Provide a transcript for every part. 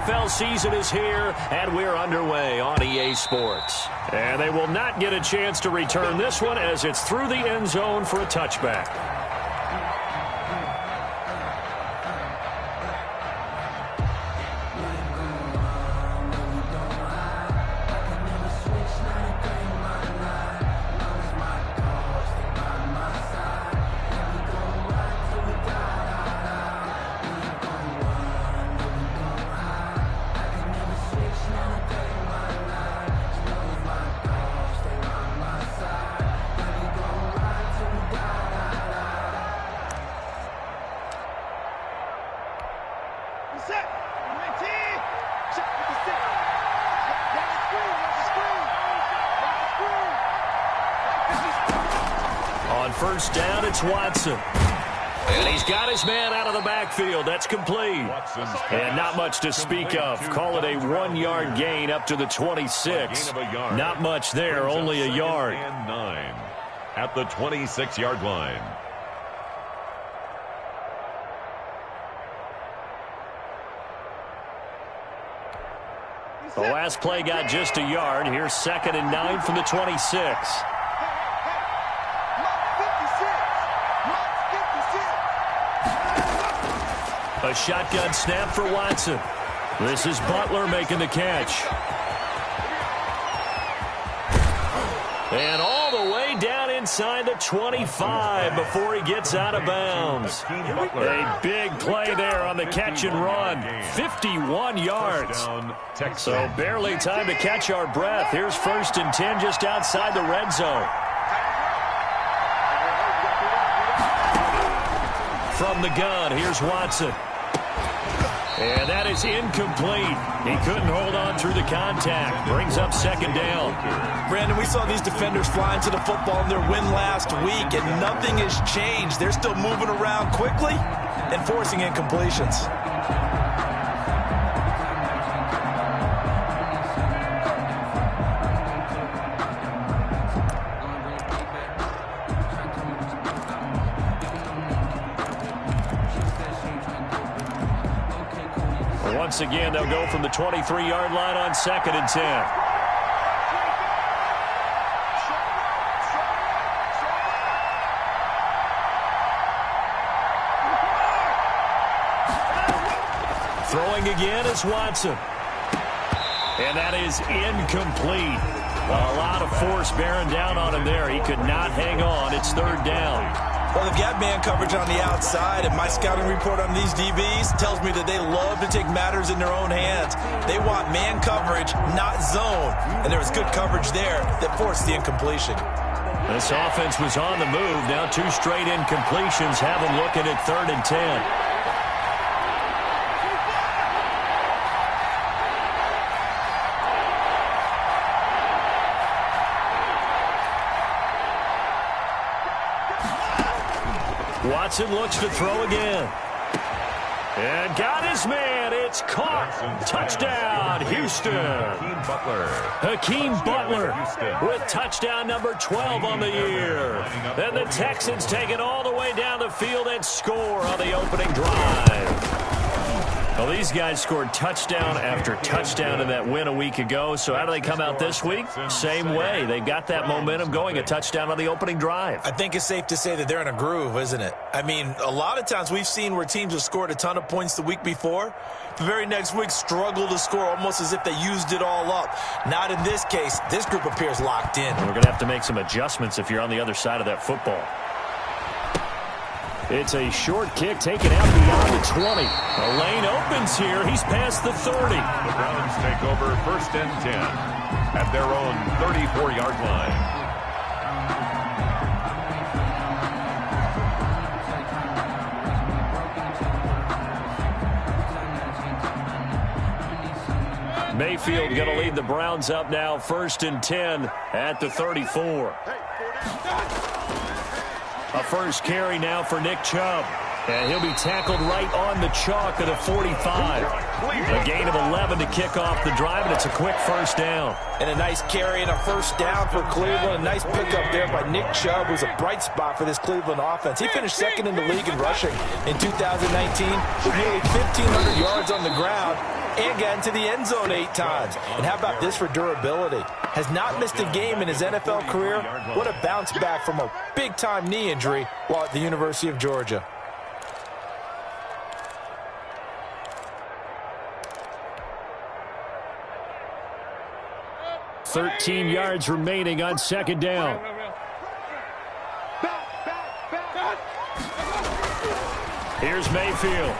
NFL season is here, and we're underway on EA Sports. And they will not get a chance to return this one as it's through the end zone for a touchback. On first down, it's Watson. And he's got his man out of the backfield. That's complete. And not much to speak of. Call it a 1-yard gain up to the 26. Not much there, only a yard. And 9 at the 26-yard line. The last play got just a yard. Here's 2nd and 9 from the 26. A shotgun snap for Watson. This is Butler making the catch. And all the way down inside the 25 before he gets out of bounds. A big play there on the catch and run. 51 yards. So barely time to catch our breath. Here's 1st and 10 just outside the red zone. From the gun, here's Watson. And that is incomplete. He couldn't hold on through the contact. Brings up 2nd down. Brandon, we saw these defenders flying to the football in their win last week, and nothing has changed. They're still moving around quickly and forcing incompletions. Once again, they'll go from the 23-yard line on 2nd and 10. Throwing again is Watson. And that is incomplete. A lot of force bearing down on him there. He could not hang on. It's 3rd down. Well, they've got man coverage on the outside, and my scouting report on these DBs tells me that they love to take matters in their own hands. They want man coverage, not zone, and there was good coverage there that forced the incompletion. This offense was on the move. Now 2 straight incompletions have them looking at 3rd and 10. Watson looks to throw again. And got his man. It's caught. Touchdown, Houston. Hakeem Butler with touchdown number 12 on the year. And the Texans take it all the way down the field and score on the opening drive. Well, these guys scored touchdown after touchdown in that win a week ago. So how do they come out this week? Same way. They got that momentum going, a touchdown on the opening drive. I think it's safe to say that they're in a groove, isn't it? I mean, a lot of times we've seen where teams have scored a ton of points the week before. The very next week struggle to score almost as if they used it all up. Not in this case. This group appears locked in. We're going to have to make some adjustments if you're on the other side of that football. It's a short kick taken out beyond the 20. The lane opens here. He's past the 30. The Browns take over 1st and 10 at their own 34-yard line. Mayfield going to lead the Browns up now 1st and 10 at the 34. A first carry now for Nick Chubb. And he'll be tackled right on the chalk of the 45. A gain of 11 to kick off the drive, and it's a quick 1st down. And a nice carry and a 1st down for Cleveland. A nice pickup there by Nick Chubb, who's a bright spot for this Cleveland offense. He finished 2nd in the league in rushing in 2019 with nearly 1,500 yards on the ground and got into the end zone 8 times. And how about this for durability? Has not missed a game in his NFL career. What a bounce back from a big-time knee injury while at the University of Georgia. "13 yards remaining on second down. Here's Mayfield.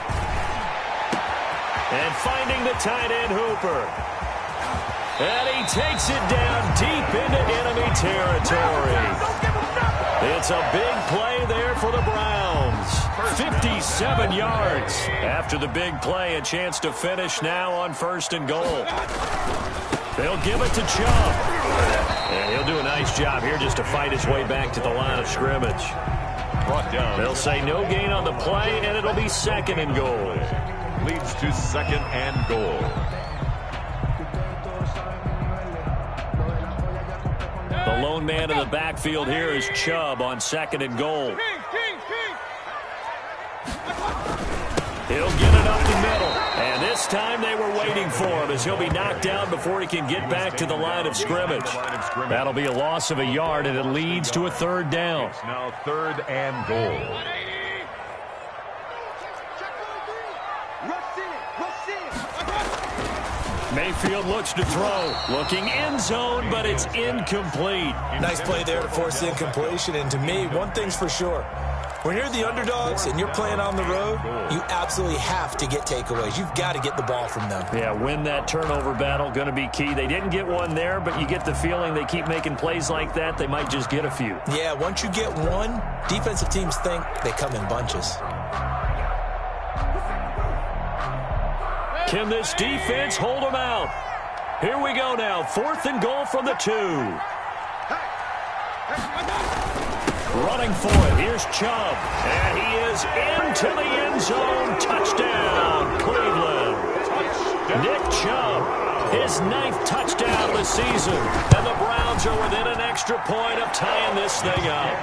And finding the tight end Hooper. And he takes it down deep into enemy territory. It's a big play there for the Browns. 57 yards. After the big play, a chance to finish now on 1st and goal. They'll give it to Chubb. And he'll do a nice job here just to fight his way back to the line of scrimmage. Brought down. They'll say no gain on the play, and it'll be 2nd and goal. Leads to 2nd and goal. The lone man in the backfield here is Chubb on 2nd and goal. He'll get it up the middle. And this time they were waiting for him as he'll be knocked down before he can get back to the line of scrimmage. That'll be a loss of a yard, and it leads to a 3rd down. It's now 3rd and goal. Mayfield looks to throw. Looking end zone, but it's incomplete. Nice play there to force the incompletion. And to me, one thing's for sure. When you're the underdogs and you're playing on the road, you absolutely have to get takeaways. You've got to get the ball from them. Yeah, win that turnover battle, going to be key. They didn't get one there, but you get the feeling they keep making plays like that, they might just get a few. Yeah, once you get one, defensive teams think they come in bunches. Can this defense hold them out? Here we go now, 4th and goal from the 2. Running for it, here's Chubb. And he is into the end zone. Touchdown, Cleveland. Nick Chubb, his 9th touchdown of the season. And the Browns are within an extra point of tying this thing up.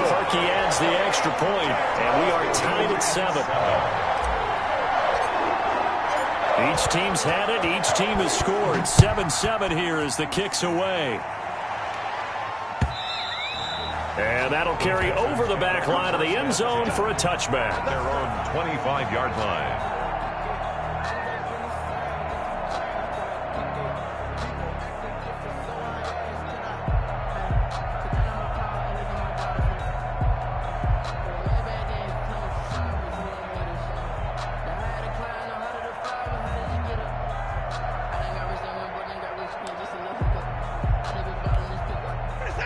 Parkey adds the extra point, and we are tied at 7. Each team's had it. Each team has scored. 7-7 here as the kick's away. And that'll carry over the back line of the end zone for a touchback. Their own 25-yard line.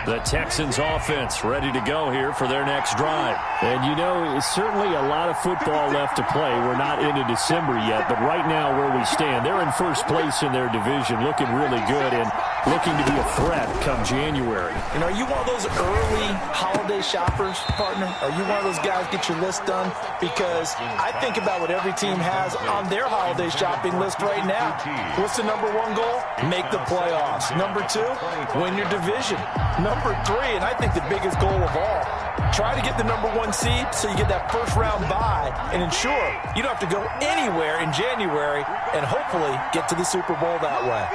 The Texans offense ready to go here for their next drive. And you know, it's certainly a lot of football left to play. We're not into December yet, but right now where we stand, they're in first place in their division, looking really good and looking to be a threat come January. And are you one of those early holiday shoppers, partner? Are you one of those guys get your list done? Because I think about what every team has on their holiday shopping list right now. What's the number 1 goal? Make the playoffs. Number 2, win your division. Number 3, and I think the biggest goal of all, try to get the number 1 seed so you get that first round bye and ensure you don't have to go anywhere in January and hopefully get to the Super Bowl that way.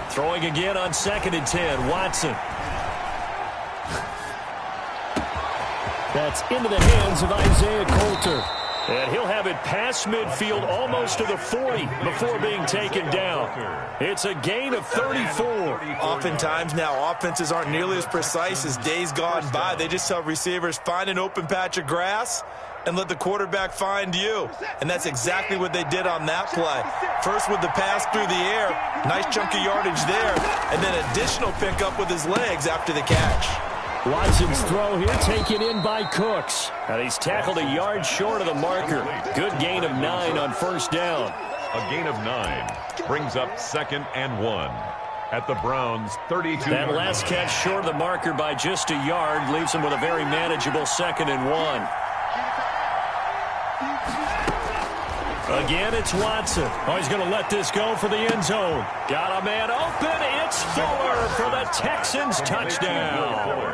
Throwing again on 2nd and 10, Watson. That's into the hands of Isaiah Coulter. And he'll have it past midfield almost to the 40 before being taken down. It's a gain of 34. Oftentimes now, offenses aren't nearly as precise as days gone by. They just tell receivers, find an open patch of grass and let the quarterback find you. And that's exactly what they did on that play. First with the pass through the air, nice chunk of yardage there, and then additional pickup with his legs after the catch. Watson's throw here taken in by Cooks. And he's tackled a yard short of the marker. Good gain of 9 on 1st down. A gain of 9 brings up 2nd and 1 at the Browns' 32. That last catch short of the marker by just a yard leaves him with a very manageable 2nd and 1. Again, it's Watson. Oh, he's going to let this go for the end zone. Got a man open. It's Fuller for the Texans touchdown.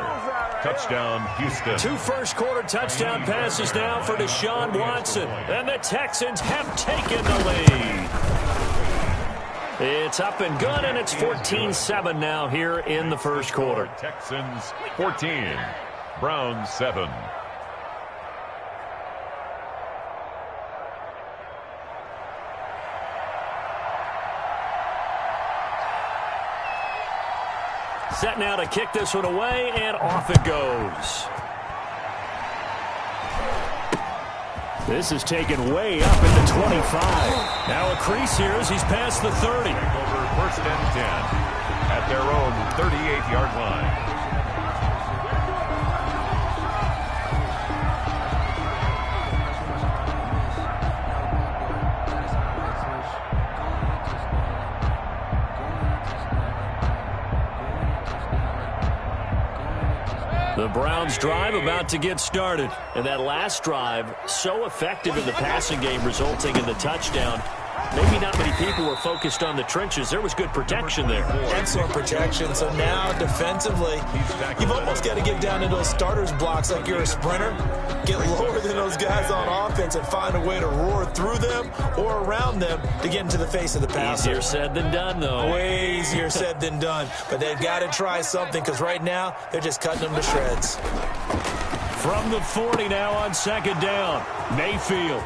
Touchdown, Houston. 2 first-quarter touchdown passes now for Deshaun Watson. And the Texans have taken the lead. It's up and good, and it's 14-7 now here in the first quarter. Texans 14, Browns 7. Set now to kick this one away, and off it goes. This is taken way up at the 25. Now a crease here as he's past the 30. Over first and 10 at their own 38-yard line. The Browns drive about to get started. And that last drive, so effective in the passing game, resulting in the touchdown. Maybe not many people were focused on the trenches. There was good protection there. Excellent protection. So now, defensively, you've almost got to get down to those starters blocks like you're a sprinter. Get lower than those guys on offense and find a way to roar through them or around them to get into the face of the passer. Easier said than done, though. Way easier said than done. But they've got to try something because right now, they're just cutting them to shreds. From the 40 now on second down, Mayfield.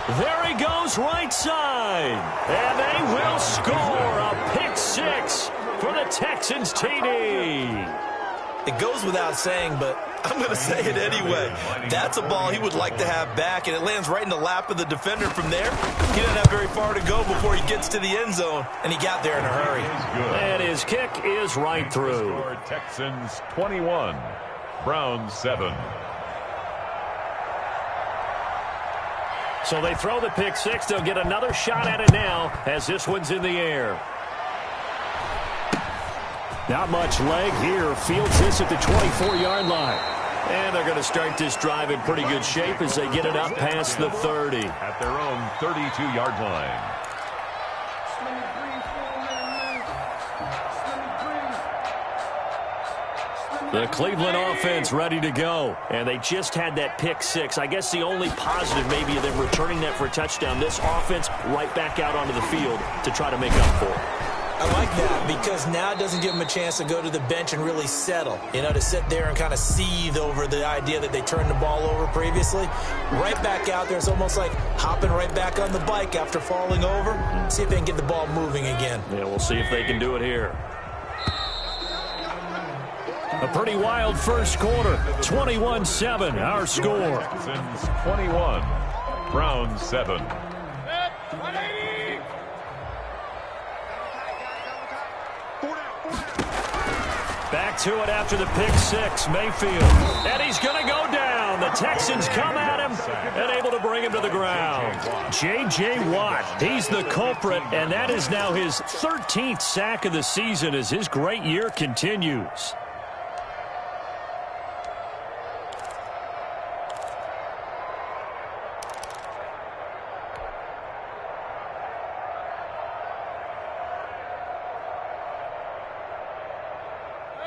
There he goes right side. And they will score a pick six for the Texans TD. It goes without saying, but I'm going to say it anyway. That's a ball he would like to have back, and it lands right in the lap of the defender from there. He doesn't have very far to go before he gets to the end zone, and he got there in a hurry. And his kick is right through. Texans 21, Browns 7. So they throw the pick six. They'll get another shot at it now as this one's in the air. Not much leg here. Fields this at the 24-yard line. And they're going to start this drive in pretty good shape as they get it up past the 30. At their own 32-yard line. The Cleveland offense ready to go. And they just had that pick six. I guess the only positive maybe of them returning that for a touchdown. This offense right back out onto the field to try to make up for it. I like that because now it doesn't give them a chance to go to the bench and really settle. You know, to sit there and kind of seethe over the idea that they turned the ball over previously. Right back out there. It's almost like hopping right back on the bike after falling over. See if they can get the ball moving again. Yeah, we'll see if they can do it here. A pretty wild first quarter. 21-7, our score. Texans 21, Browns 7. Back to it after the pick six, Mayfield. And he's going to go down. The Texans come at him and able to bring him to the ground. J.J. Watt, he's the culprit, and that is now his 13th sack of the season as his great year continues.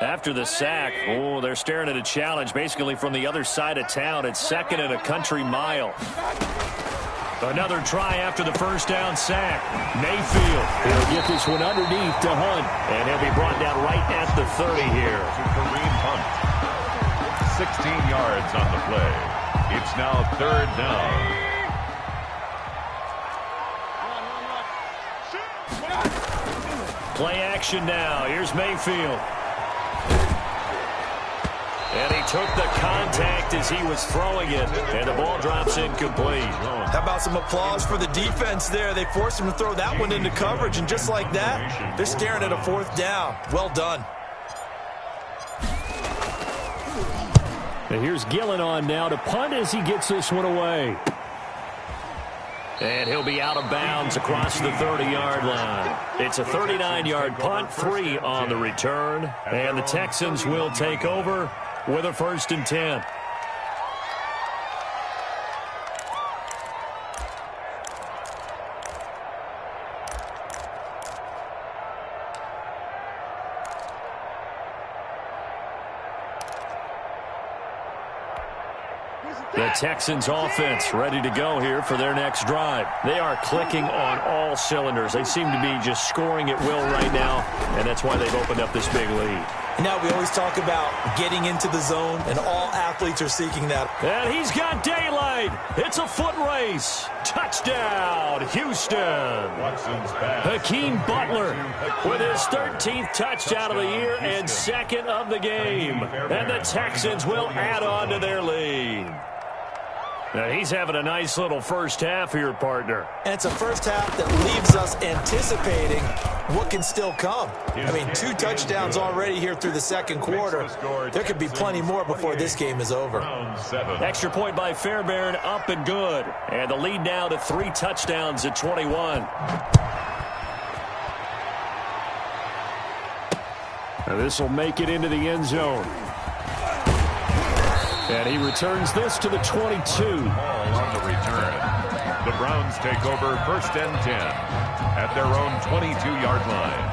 After the sack, they're staring at a challenge basically from the other side of town. It's second and a country mile. Another try after the first down sack. Mayfield. He'll get this one underneath to Hunt. And he'll be brought down right at the 30 here. Kareem Hunt. 16 yards on the play. It's now third down. Play action now. Here's Mayfield. And he took the contact as he was throwing it. And the ball drops incomplete. How about some applause for the defense there? They forced him to throw that one into coverage. And just like that, they're staring at a fourth down. Well done. And here's Gillen on now to punt as he gets this one away. And he'll be out of bounds across the 30-yard line. It's a 39-yard punt, 3 on the return. And the Texans will take over with a 1st and 10. The Texans offense ready to go here for their next drive. They are clicking on all cylinders. They seem to be just scoring at will right now, and that's why they've opened up this big lead. Now we always talk about getting into the zone, and all athletes are seeking that. And he's got daylight. It's a foot race. Touchdown, Houston. Hakeem Butler with his 13th touchdown of the year and second of the game. And the Texans will add on to their lead. Now he's having a nice little first half here, partner. And it's a first half that leaves us anticipating what can still come. I mean, 2 touchdowns already here through the second quarter. There could be plenty more before this game is over. Extra point by Fairbairn, up and good. And the lead now to 3 touchdowns at 21. Now this will make it into the end zone. And he returns this to the 22. Ball on the return. The Browns take over 1st and 10 at their own 22-yard line.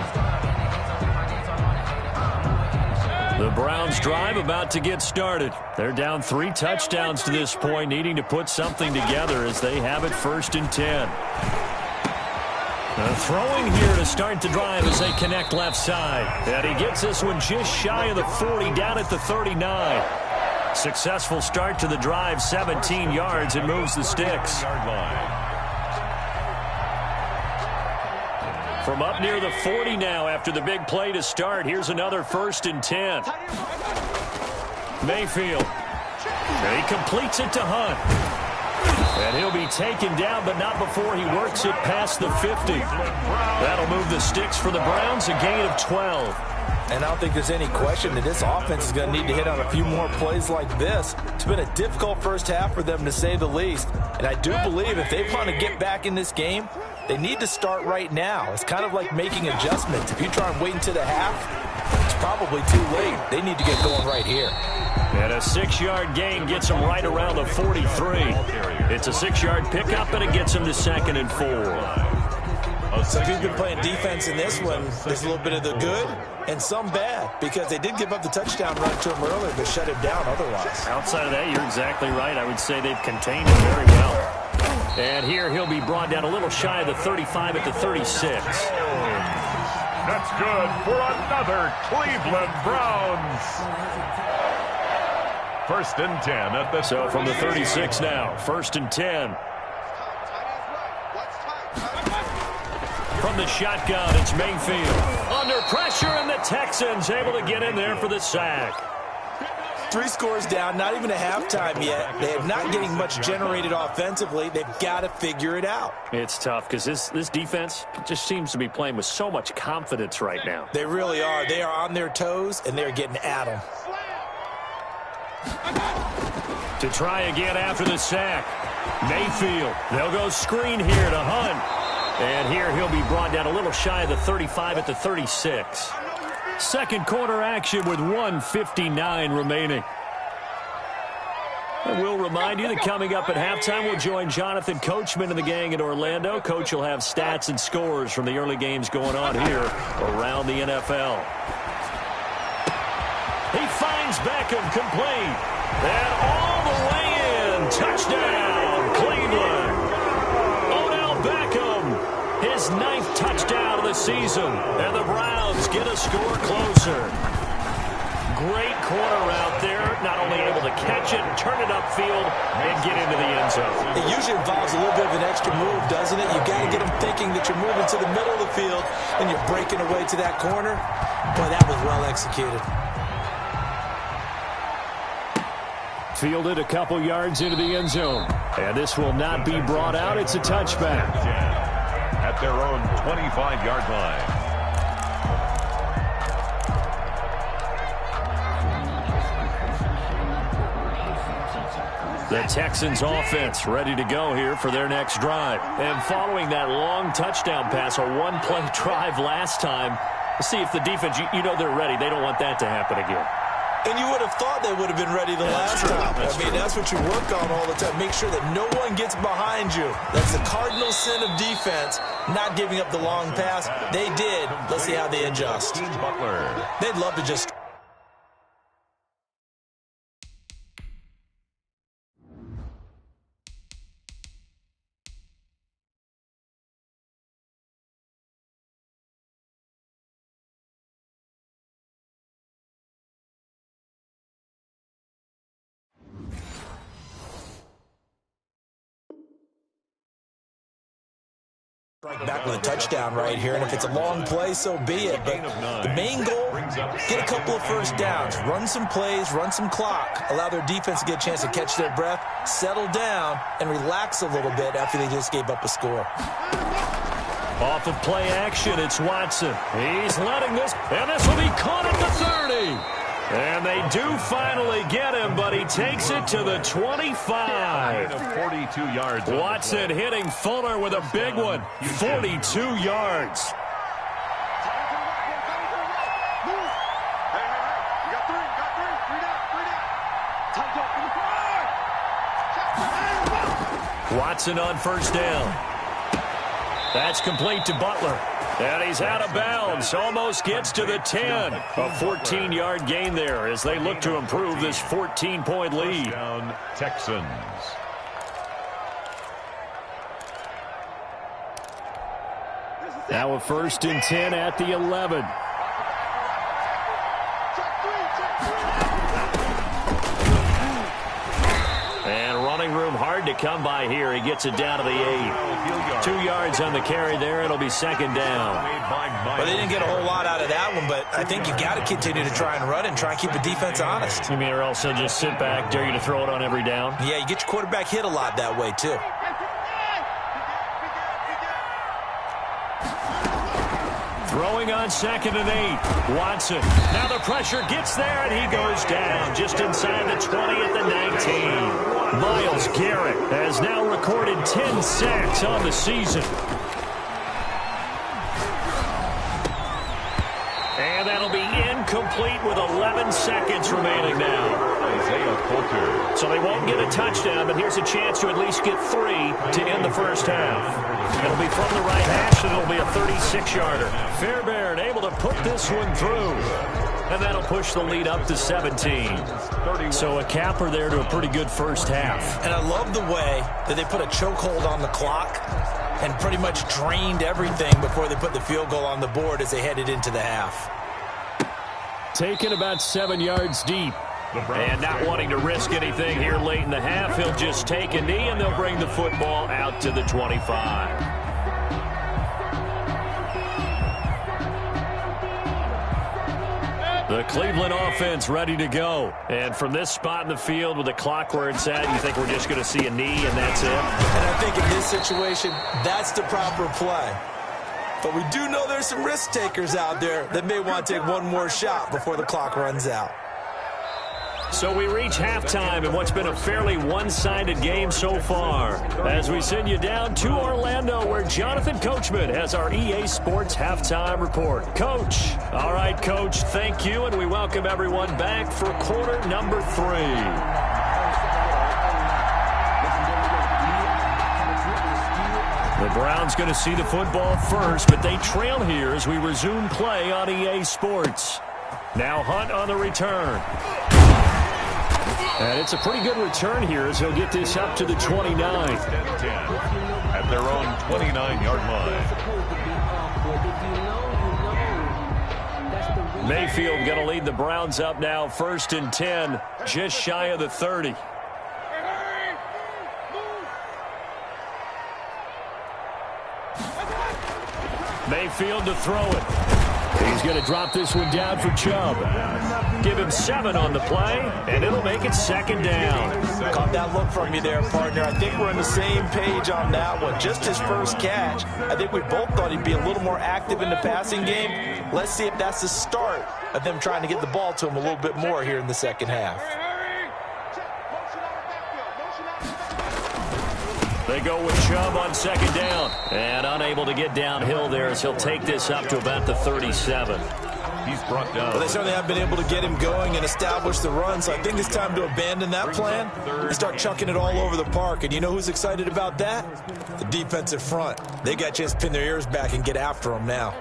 The Browns drive about to get started. They're down 3 touchdowns to this point, needing to put something together as they have it 1st and 10. Throwing here to start the drive as they connect left side. And he gets this one just shy of the 40, down at the 39. Successful start to the drive, 17 yards, and moves the sticks. From up near the 40 now after the big play to start. Here's another 1st and 10. Mayfield. And he completes it to Hunt. And he'll be taken down, but not before he works it past the 50. That'll move the sticks for the Browns, a gain of 12. And I don't think there's any question that this offense is going to need to hit on a few more plays like this. It's been a difficult first half for them, to say the least. And I do believe if they want to get back in this game, they need to start right now. It's kind of like making adjustments. If you try and wait until the half, it's probably too late. They need to get going right here. And a 6-yard gain gets them right around the 43. It's a 6-yard pickup, and it gets them to 2nd and 4. So if you've been playing defense in this one, there's a little bit of the good and some bad, because they did give up the touchdown run to him earlier, but shut it down otherwise. Outside of that, you're exactly right. I would say they've contained him very well. And here he'll be brought down a little shy of the 35 at the 36. That's good for another Cleveland Browns. 1st and 10 at the... So from the 36 now, 1st and 10. From the shotgun, it's Mayfield. Under pressure, and the Texans able to get in there for the sack. 3 scores down, not even a halftime yet. They are not getting much generated offensively. They've got to figure it out. It's tough because this defense just seems to be playing with so much confidence right now. They really are. They are on their toes, and they're getting at them. To try again after the sack. Mayfield. They'll go screen here to Hunt. And here he'll be brought down a little shy of the 35 at the 36. Second quarter action with 1:59 remaining. And we'll remind you that coming up at halftime, we'll join Jonathan Coachman and the gang in Orlando. Coach will have stats and scores from the early games going on here around the NFL. He finds Beckham complete. And all the way in. Touchdown, Cleveland. His 9th touchdown of the season, and the Browns get a score closer. Great corner out there, not only able to catch it, turn it upfield, and get into the end zone. It usually involves a little bit of an extra move, doesn't it? You've got to get them thinking that you're moving to the middle of the field, and you're breaking away to that corner. Boy, that was well executed. Fielded a couple yards into the end zone, and this will not be brought out. It's a touchback. At their own 25-yard line. The Texans offense ready to go here for their next drive. And following that long touchdown pass, a one-play drive last time, let's see if the defense, you know they're ready. They don't want that to happen again. And you would have thought they would have been ready the last time. I mean, that's what you work on all the time. Make sure that no one gets behind you. That's the cardinal sin of defense, not giving up the long pass. They did. Let's see how they adjust. They'd love to just... Right back with a touchdown right here, and if it's a long play, so be it. But the main goal, get a couple of first downs, run some plays, run some clock, allow their defense to get a chance to catch their breath, settle down, and relax a little bit after they just gave up a score. Off of play action, it's Watson. He's letting this, and this will be caught at the 30. And they do finally get him, but he takes it to the 25. 42 yards. Watson hitting Fuller with a big one. 42 yards. Watson on first down. That's complete to Butler. And he's out of bounds. Almost gets to the 10. A 14-yard gain there as they look to improve this 14-point lead. Down Texans. Now a 1st and 10 at the 11. And running room hard to come by here. He gets it down to the 8. 2 yards on the carry there. It'll be second down. Well, they didn't get a whole lot out of that one, but I think you got to continue to try and run and try and keep the defense honest. You mean or else he'll just sit back, dare you to throw it on every down? Yeah, you get your quarterback hit a lot that way, too. Throwing on 2nd and 8. Watson. Now the pressure gets there, and he goes down just inside the 20 at the 19. Myles Garrett has now recorded 10 sacks on the season. And that'll be incomplete with 11 seconds remaining now. Isaiah Coulter. So they won't get a touchdown, but here's a chance to at least get 3 to end the first half. It'll be from the right hash, and it'll be a 36-yarder. Fairbairn able to put this one through. And that'll push the lead up to 17. So a capper there to a pretty good first half. And I love the way that they put a chokehold on the clock and pretty much drained everything before they put the field goal on the board as they headed into the half. Taken about 7 yards deep. And not wanting to risk anything here late in the half, he'll just take a knee, and they'll bring the football out to the 25. The Cleveland offense ready to go. And from this spot in the field with the clock where it's at, you think we're just going to see a knee and that's it? And I think in this situation, that's the proper play. But we do know there's some risk takers out there that may want to take one more shot before the clock runs out. So we reach halftime in what's been a fairly one-sided game so far. As we send you down to Orlando, where Jonathan Coachman has our EA Sports Halftime Report. Coach. All right, Coach, thank you, and we welcome everyone back for quarter number 3. The Browns going to see the football first, but they trail here as we resume play on EA Sports. Now Hunt on the return. And it's a pretty good return here as he'll get this up to the 29. At their own 29-yard line. Mayfield going to lead the Browns up now, 1st and 10, just shy of the 30. Mayfield to throw it. He's going to drop this one down for Chubb. Give him 7 on the play, and it'll make it 2nd down. Caught that look from you there, partner. I think we're on the same page on that one. Just his first catch. I think we both thought he'd be a little more active in the passing game. Let's see if that's the start of them trying to get the ball to him a little bit more here in the second half. They go with Chubb on 2nd down. And unable to get downhill there as he'll take this up to about the 37. He's brought down. Well, they certainly have been able to get him going and establish the run, so I think it's time to abandon that plan and start chucking it all over the park. And you know who's excited about that? The defensive front. They got a chance to pin their ears back and get after him now.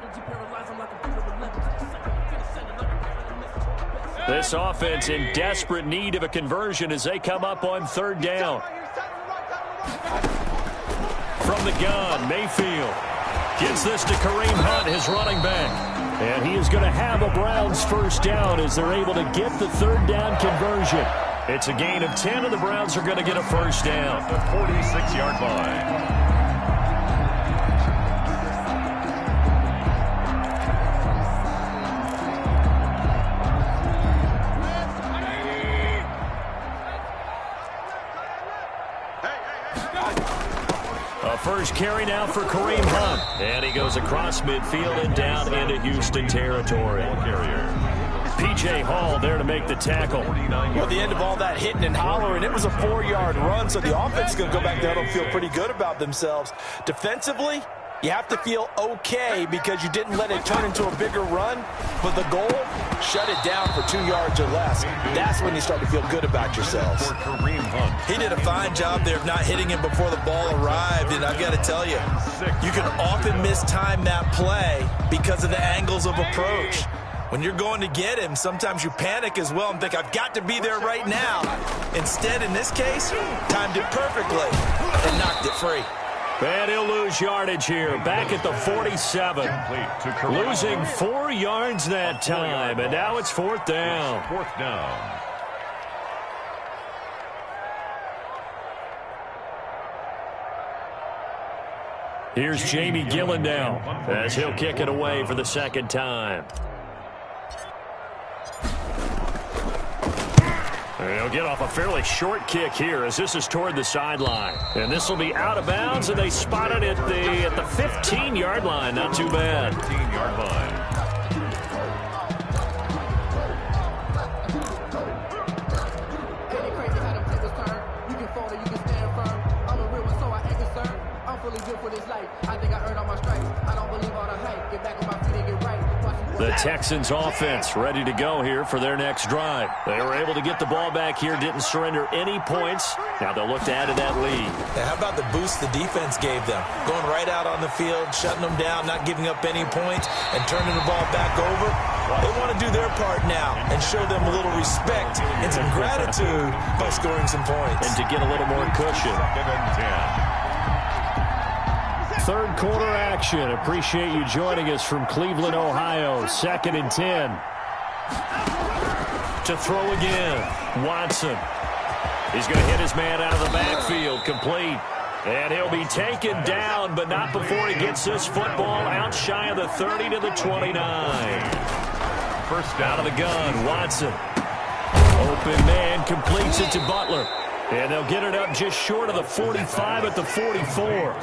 This offense in desperate need of a conversion as they come up on 3rd down. From the gun, Mayfield gets this to Kareem Hunt, his running back. And he is going to have a Browns first down as they're able to get the 3rd down conversion. It's a gain of 10, and the Browns are going to get a first down. The 46-yard line. A first carry now for Kareem Hunt. And he goes across midfield and down into Houston territory. P.J. Hall there to make the tackle. Well, at the end of all that hitting and hollering, it was a 4-yard run, so the offense is going to go back there and feel pretty good about themselves. Defensively, you have to feel okay because you didn't let it turn into a bigger run, but the goal, shut it down for 2 yards or less. That's when you start to feel good about yourselves. He did a fine job there of not hitting him before the ball arrived, and I've got to tell you, you can often mistime that play because of the angles of approach. When you're going to get him, sometimes you panic as well and think, I've got to be there right now. Instead, in this case, timed it perfectly and knocked it free. And he'll lose yardage here, back at the 47. Losing 4 yards that time, and now it's 4th down. 4th down. Here's Jamie Gillen now, as he'll kick it away for the 2nd time. He'll get off a fairly short kick here as this is toward the sideline. And this will be out of bounds, and they spot it at the 15-yard line. Not too bad. 15-yard line. The Texans offense ready to go here for their next drive. They were able to get the ball back here, didn't surrender any points. Now they'll look to add to that lead. Now, how about the boost the defense gave them? Going right out on the field, shutting them down, not giving up any points, and turning the ball back over. They want to do their part now and show them a little respect and some gratitude by scoring some points. And to get a little more cushion. 2nd and 10. Third quarter action. Appreciate you joining us from Cleveland, Ohio. 2nd and 10. To throw again. Watson. He's going to hit his man out of the backfield. Complete. And he'll be taken down, but not before he gets this football out shy of the 30 to the 29. First down out of the gun. Watson. Open man completes it to Butler. And they'll get it up just short of the 45 at the 44.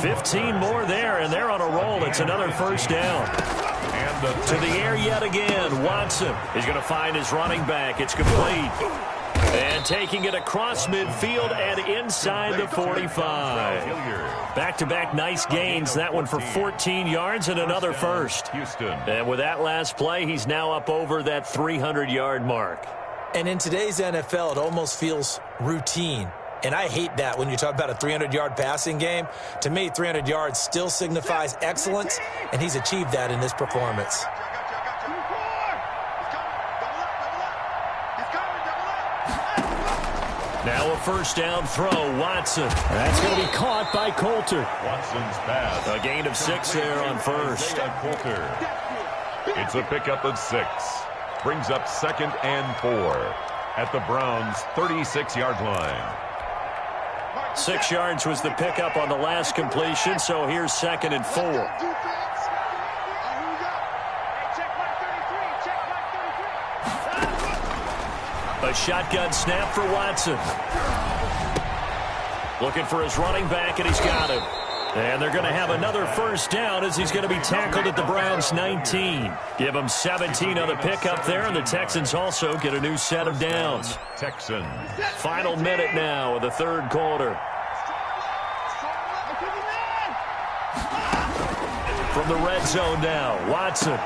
15 more there, and they're on a roll. It's another first down. To the air yet again. Watson is going to find his running back. It's complete. And taking it across midfield and inside the 45. Back-to-back nice gains. That one for 14 yards and another first. And with that last play, he's now up over that 300-yard mark. And in today's NFL, it almost feels routine. And I hate that when you talk about a 300-yard passing game. To me, 300 yards still signifies excellence, and he's achieved that in this performance. Now a first down throw. Watson. That's going to be caught by Coulter. Watson's pass. A gain of 6 there on first. Coulter. It's a pickup of 6. Brings up 2nd and 4 at the Browns' 36-yard line. 6 yards was the pickup on the last completion, so here's 2nd and 4. A shotgun snap for Watson. Looking for his running back, and he's got him. And they're going to have another first down as he's going to be tackled at the Browns' 19. Give him 17 on the pickup there, and the Texans also get a new set of downs. Texans. Final minute now of the third quarter. From the red zone now, Watson.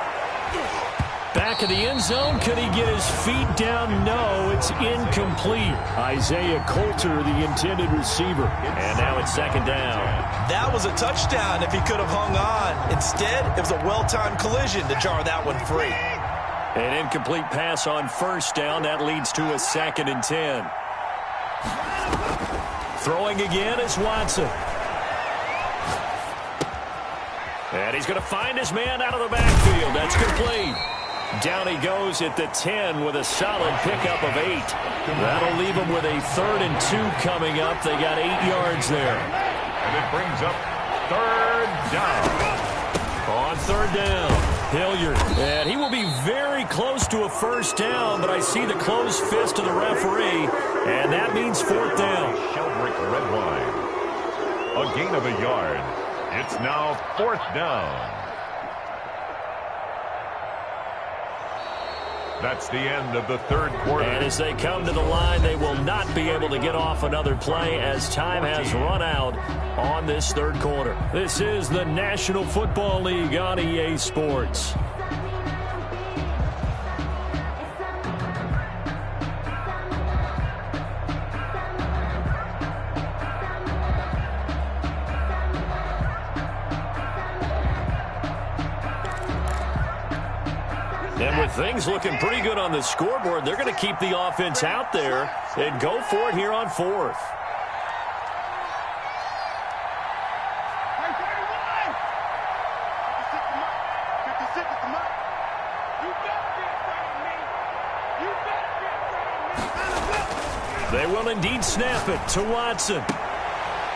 Back in the end zone. Could he get his feet down? No, it's incomplete. Isaiah Coulter, the intended receiver. And now it's 2nd down. That was a touchdown if he could have hung on. Instead, it was a well-timed collision to jar that one free. An incomplete pass on first down. That leads to a 2nd and 10. Throwing again is Watson. And he's going to find his man out of the backfield. That's complete. Down he goes at the 10 with a solid pickup of 8. That'll leave him with a 3rd and 2 coming up. They got 8 yards there. And it brings up 3rd down. On 3rd down, Hilliard. And he will be very close to a first down, but I see the closed fist of the referee, and that means 4th down. Sheldrick red line. A gain of a yard. It's now 4th down. That's the end of the 3rd quarter. And as they come to the line, they will not be able to get off another play as time has run out on this 3rd quarter. This is the National Football League on EA Sports. And with things looking pretty good on the scoreboard, they're going to keep the offense out there and go for it here on 4th. They will indeed snap it to Watson.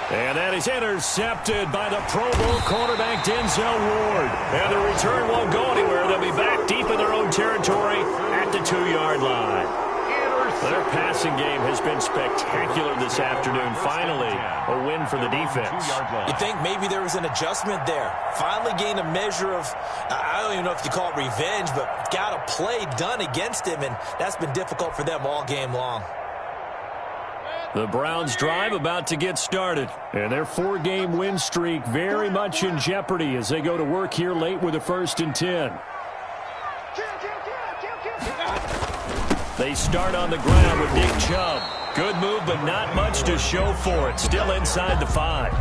And that is intercepted by the Pro Bowl cornerback Denzel Ward. And the return won't go anywhere. They'll be back deep in their own territory at the 2-yard line. Their passing game has been spectacular this afternoon. Finally, a win for the defense. You think maybe there was an adjustment there. Finally gained a measure of, I don't even know if you call it revenge, but got a play done against him, and that's been difficult for them all game long. The Browns' drive about to get started. And their 4-game win streak very much in jeopardy as they go to work here late with a 1st and 10. They start on the ground with Nick Chubb. Good move, but not much to show for it. Still inside the 5.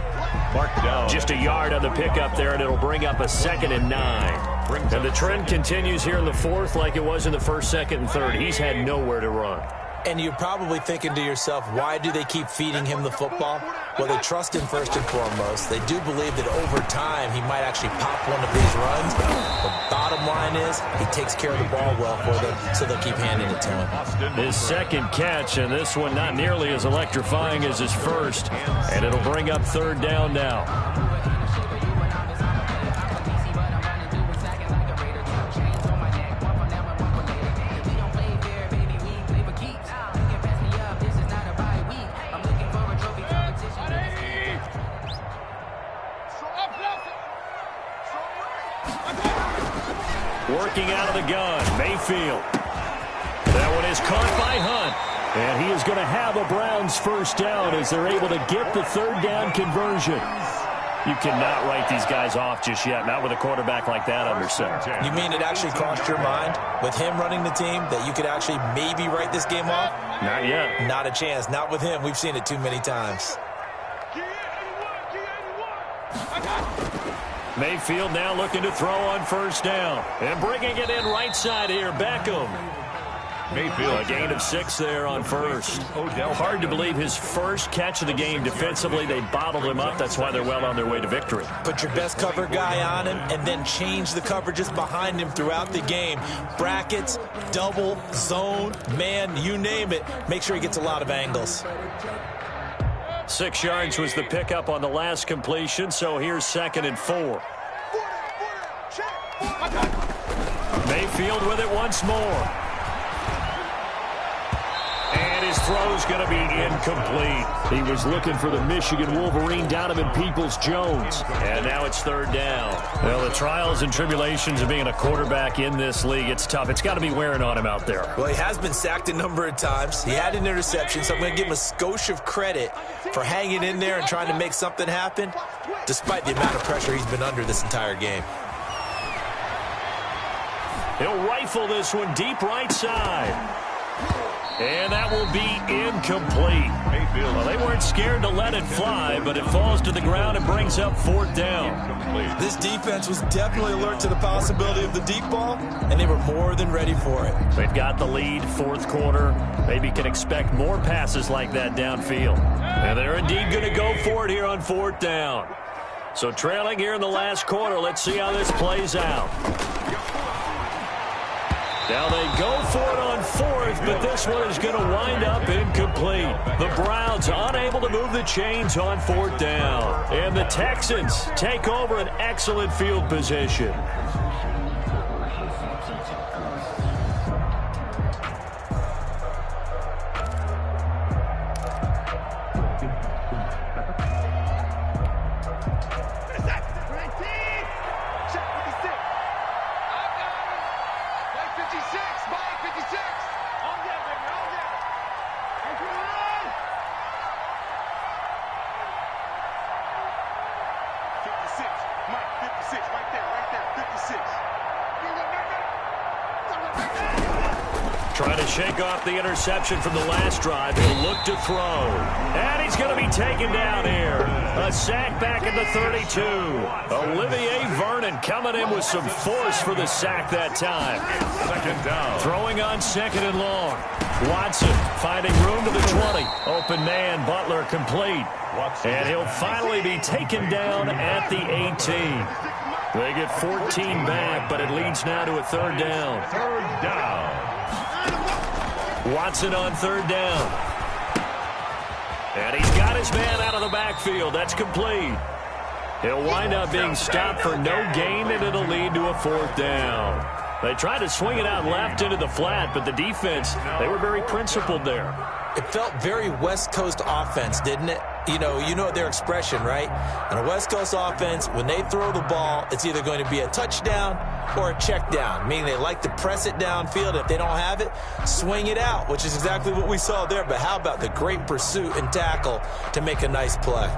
Marked down. Just a yard on the pickup there, and it'll bring up a 2nd and 9. And the trend continues here in the 4th like it was in the 1st, 2nd, and 3rd. He's had nowhere to run. And you're probably thinking to yourself, why do they keep feeding him the football? Well, they trust him first and foremost. They do believe that over time he might actually pop one of these runs. The bottom line is he takes care of the ball well for them, so they'll keep handing it to him. His 2nd catch, and this one not nearly as electrifying as his 1st. And it'll bring up 3rd down now. Working out of the gun, Mayfield. That one is caught by Hunt. And he is going to have a Browns 1st down as they're able to get the 3rd down conversion. You cannot write these guys off just yet, not with a quarterback like that under center. You mean it actually crossed your mind with him running the team that you could actually maybe write this game off? Not yet. Not a chance. Not with him. We've seen it too many times. Mayfield now looking to throw on 1st down. And bringing it in right side here, Beckham. Mayfield. A gain of 6 there on 1st. Hard to believe his 1st catch of the game defensively. They bottled him up. That's why they're well on their way to victory. Put your best cover guy on him and then change the coverages behind him throughout the game. Brackets, double, zone, man, you name it. Make sure he gets a lot of angles. 6 yards was the pickup on the last completion, so here's 2nd and 4. Mayfield with it once more. And his throw's going to be incomplete. He was looking for the Michigan Wolverine Donovan Peoples-Jones. And now it's 3rd down. Well, the trials and tribulations of being a quarterback in this league, it's tough. It's got to be wearing on him out there. Well, he has been sacked a number of times. He had an interception, so I'm going to give him a skosh of credit for hanging in there and trying to make something happen, despite the amount of pressure he's been under this entire game. He'll rifle this one deep right side. And that will be incomplete. Well, they weren't scared to let it fly, but it falls to the ground and brings up 4th down. This defense was definitely alert to the possibility of the deep ball, and they were more than ready for it. They've got the lead, 4th quarter. Maybe can expect more passes like that downfield. And they're indeed going to go for it here on 4th down. So trailing here in the last quarter, let's see how this plays out. Now they go for it on 4th, but this one is going to wind up incomplete. The Browns unable to move the chains on 4th down. And the Texans take over an excellent field position. Trying to shake off the interception from the last drive. He'll look to throw. And he's going to be taken down here. A sack back at the 32. Olivier Vernon coming in with some force for the sack that time. Second down. Throwing on second and long. Watson finding room to the 20. Open man, Butler complete. And he'll finally be taken down at the 18. They get 14 back, but it leads now to a third down. Third down. Watson on third down. And he's got his man out of the backfield. That's complete. He'll wind up being stopped for no gain, and it'll lead to a fourth down. They tried to swing it out left into the flat, but the defense, they were very principled there. It felt very West Coast offense, didn't it? You know their expression, right? On a West Coast offense, when they throw the ball, it's either going to be a touchdown or a check down, meaning they like to press it downfield. If they don't have it, swing it out, which is exactly what we saw there. But how about the great pursuit and tackle to make a nice play?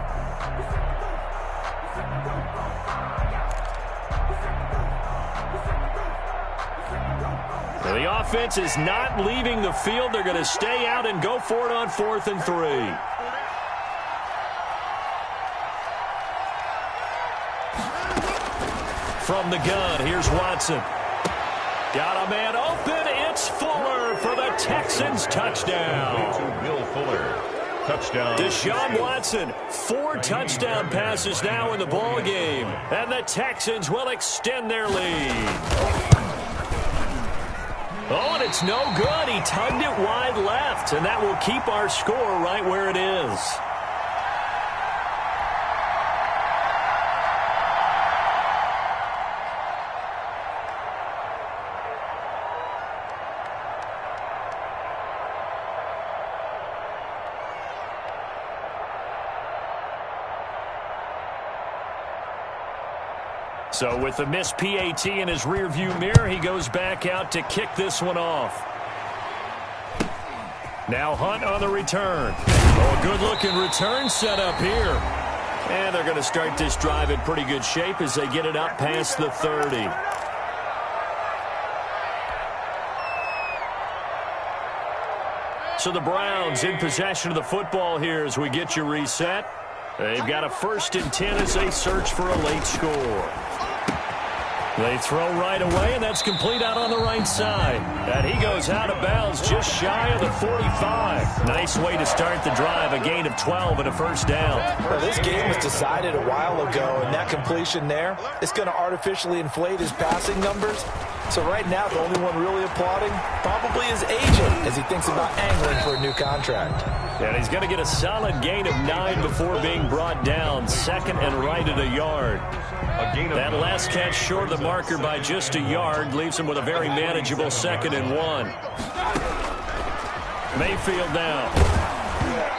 The offense is not leaving the field. They're going to stay out and go for it on 4th and 3. From the gun, here's Watson. Got a man open. It's Fuller for the Texans touchdown. To Will Fuller. Touchdown. Deshaun Watson, 4 touchdown passes now in the ball game. And the Texans will extend their lead. Oh, and it's no good. He tugged it wide left, and that will keep our score right where it is. So with the missed PAT in his rearview mirror, he goes back out to kick this one off. Now Hunt on the return. Oh, a good-looking return set up here. And they're going to start this drive in pretty good shape as they get it up past the 30. So the Browns in possession of the football here as we get you reset. They've got a 1st and 10 as they search for a late score. They throw right away, and that's complete out on the right side. And he goes out of bounds just shy of the 45. Nice way to start the drive, a gain of 12 and a first down. Well, this game was decided a while ago, and that completion there is going to artificially inflate his passing numbers. So right now, the only one really applauding probably his agent as he thinks about angling for a new contract. And he's going to get a solid gain of 9 before being brought down. 2nd and right at a yard. That last catch short of the marker by just a yard leaves him with a very manageable 2nd and 1. Mayfield now.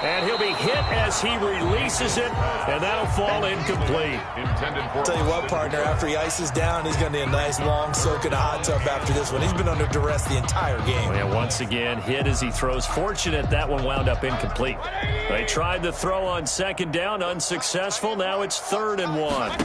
And he'll be hit as he releases it, and that'll fall incomplete. I'll tell you what, partner, after he ices down, he's going to need a nice long soak in a hot tub after this one. He's been under duress the entire game. And once again, hit as he throws. Fortunate that one wound up incomplete. They tried the throw on 2nd down, unsuccessful. Now it's 3rd and 1.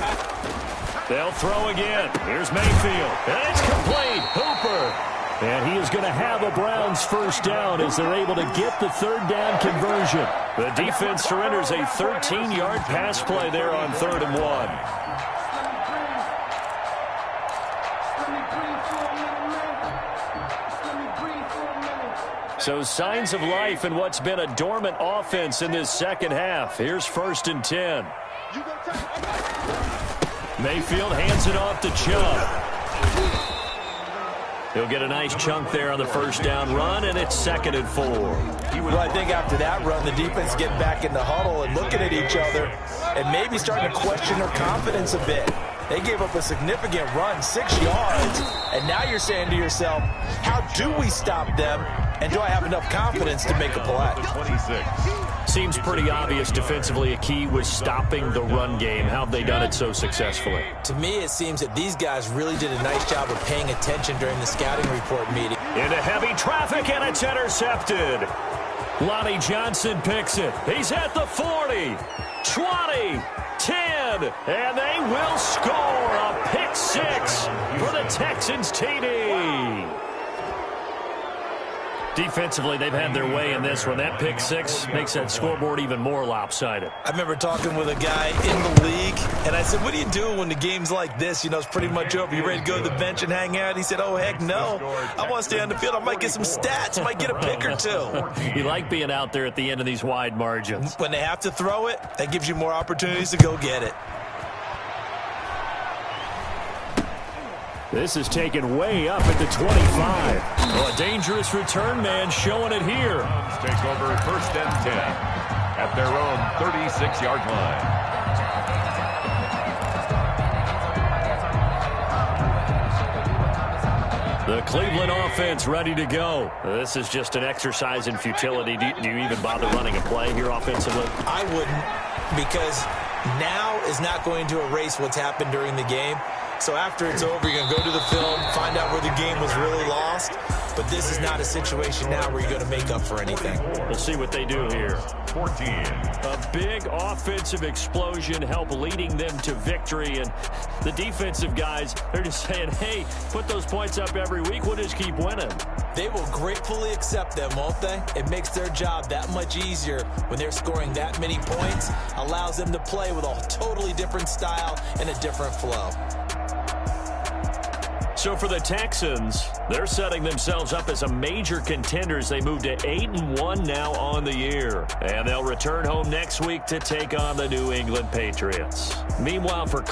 They'll throw again. Here's Mayfield. And it's complete. Hooper. And he is going to have a Browns first down as they're able to get the 3rd down conversion. The defense surrenders a 13-yard pass play there on 3rd and 1. So signs of life in what's been a dormant offense in this second half. Here's 1st and 10. Mayfield hands it off to Chubb. He'll get a nice chunk there on the first down run, and it's 2nd and 4. Well, I think after that run, the defense getting back in the huddle and looking at each other and maybe starting to question their confidence a bit. They gave up a significant run, 6 yards, and now you're saying to yourself, how do we stop them, and do I have enough confidence to make a play? 26. Seems pretty obvious defensively a key was stopping the run game. How have they done it so successfully? To me, it seems that these guys really did a nice job of paying attention during the scouting report meeting. Into heavy traffic, and it's intercepted. Lonnie Johnson picks it. He's at the 40, 20, 10, and they will score a pick 6 for the Texans TD. Defensively, they've had their way in this one. That pick six makes that scoreboard even more lopsided. I remember talking with a guy in the league, and I said, what do you do when the game's like this? You know, it's pretty much over. You ready to go to the bench and hang out? He said, oh, heck no. I want to stay on the field. I might get some stats. I might get a pick or two. You like being out there at the end of these wide margins. When they have to throw it, that gives you more opportunities to go get it. This is taken way up at the 25. Well, a dangerous return man showing it here. Take over first and 10 at their own 36-yard line. The Cleveland offense ready to go. This is just an exercise in futility. Do you even bother running a play here offensively? I wouldn't, because now is not going to erase what's happened during the game. So after it's over, you're going to go to the film, find out where the game was really lost. But this is not a situation now where you're going to make up for anything. We'll see what they do here. 14. A big offensive explosion help leading them to victory. And the defensive guys, they're just saying, hey, put those points up every week. We'll just keep winning. They will gratefully accept them, won't they? It makes their job that much easier when they're scoring that many points. Allows them to play with a totally different style and a different flow. So for the Texans, they're setting themselves up as a major contender as they move to 8-1 now on the year. And they'll return home next week to take on the New England Patriots. Meanwhile, for